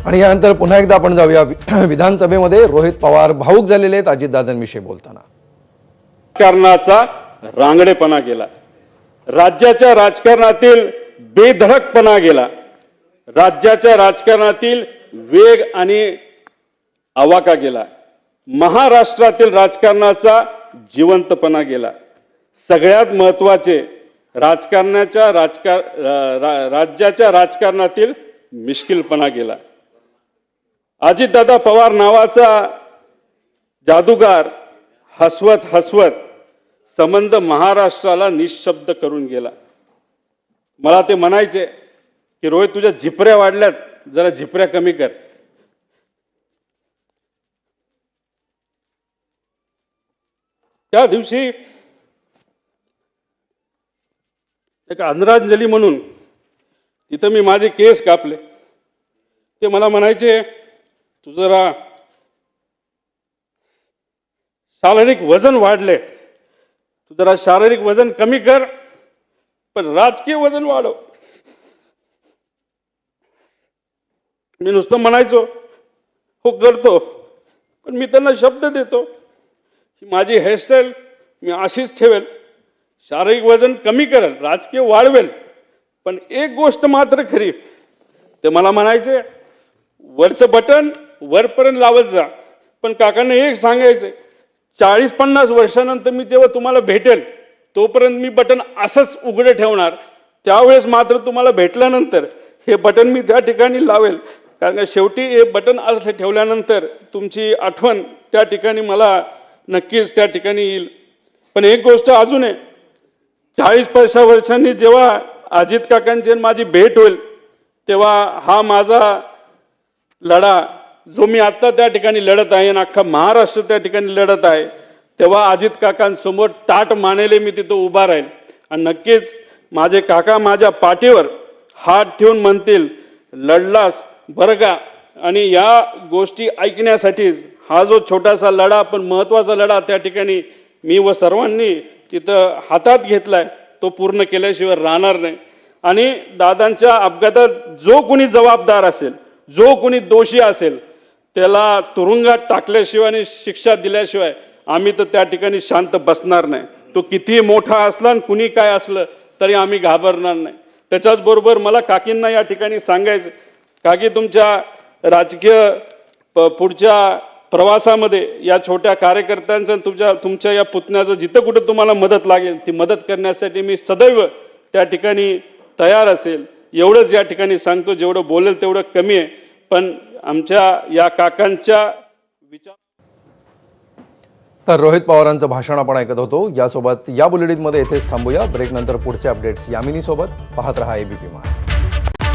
आणि यानंतर पुन्हा एकदा आपण जाऊया विधानसभेमध्ये. रोहित पवार भावुक झालेले आहेत अजितदादांविषयी बोलताना. राजकारणाचा रांगडेपणा गेला, राज्याच्या राजकारणातील बेधडकपणा गेला, राज्याच्या राजकारणातील वेग आणि आवाका गेला, महाराष्ट्रातील राजकारणाचा जिवंतपणा गेला. सगळ्यात महत्त्वाचे राज्याच्या राजकारणातील मिश्किलपणा गेला. अजितदादा पवार नावाचा जादूगार हसवत हसवत संबंध महाराष्ट्राला निशब्द करून गेला. मला ते म्हणायचे की रोहित, तुझ्या झिपऱ्या वाढल्यात, जरा झिपऱ्या कमी कर. त्या दिवशी एक आदरांजली म्हणून तिथं मी माझे केस कापले. ते मला म्हणायचे, तू जरा शारीरिक वजन वाढले, तू जरा शारीरिक वजन कमी कर, पण राजकीय वजन वाढव. मी नुसतं म्हणायचो हो करतो, पण मी त्यांना शब्द देतो की माझी हेअरस्टाईल मी अशीच ठेवेल, शारीरिक वजन कमी करेल, राजकीय वाढवेल. पण एक गोष्ट मात्र खरी, ते मला म्हणायचे वरचं बटन वरपर्यंत लावत जा, पण काकांना एक सांगायचं, 40-50 वर्षानंतर मी जेव्हा तुम्हाला भेटेल तोपर्यंत मी बटन असंच उघडे ठेवणार, त्यावेळेस मात्र तुम्हाला भेटल्यानंतर हे बटन मी त्या ठिकाणी लावेल, कारण शेवटी हे बटन असं ठेवल्यानंतर तुमची आठवण त्या ठिकाणी मला नक्कीच त्या ठिकाणी येईल. पण एक गोष्ट अजून आहे, 40-50 वर्षांनी जेव्हा अजित काकांची माझी भेट होईल तेव्हा हा माझा लढा जो मी आत्ता त्या ठिकाणी लढत आहे आणि अख्खा महाराष्ट्र त्या ठिकाणी लढत आहे, तेव्हा अजित काकांसमोर ताट मानेले मी तिथं उभा राहील. आणि नक्कीच माझे काका माझ्या पाठीवर हात ठेवून म्हणतील लढलास बरं का. आणि या गोष्टी ऐकण्यासाठीच हा जो छोटासा लढा पण महत्त्वाचा लढा त्या ठिकाणी मी व सर्वांनी तिथं हातात घेतलाय, तो पूर्ण केल्याशिवाय राहणार नाही. आणि दादांच्या अपघातात जो कोणी जबाबदार असेल, जो कोणी दोषी असेल, त्याला तुरुंगात टाकल्याशिवाय आणि शिक्षा दिल्याशिवाय आम्ही तर त्या ठिकाणी शांत बसणार नाही. तो कितीही मोठा असला आणि कुणी काय असलं तरी आम्ही घाबरणार नाही. त्याच्याच बरोबर मला काकींना या ठिकाणी सांगायचं, काकी तुमच्या राजकीय पुढच्या प्रवासामध्ये या छोट्या कार्यकर्त्यांचं तुमच्या या पुतण्याचं जिथं कुठं तुम्हाला मदत लागेल ती मदत करण्यासाठी मी सदैव त्या ठिकाणी तयार असेल. एवढंच या ठिकाणी सांगतो, जेवढं बोलेल तेवढं कमी आहे. पण आमच्या या काकांच्या विचार. तर रोहित पवारांचं भाषण आपण ऐकत होतो. यासोबत या बुलेटिनमध्ये इथेच थांबूया. ब्रेक नंतर पुढचे अपडेट्स यामिनी सोबत. पाहत रहा एबीपी माझा.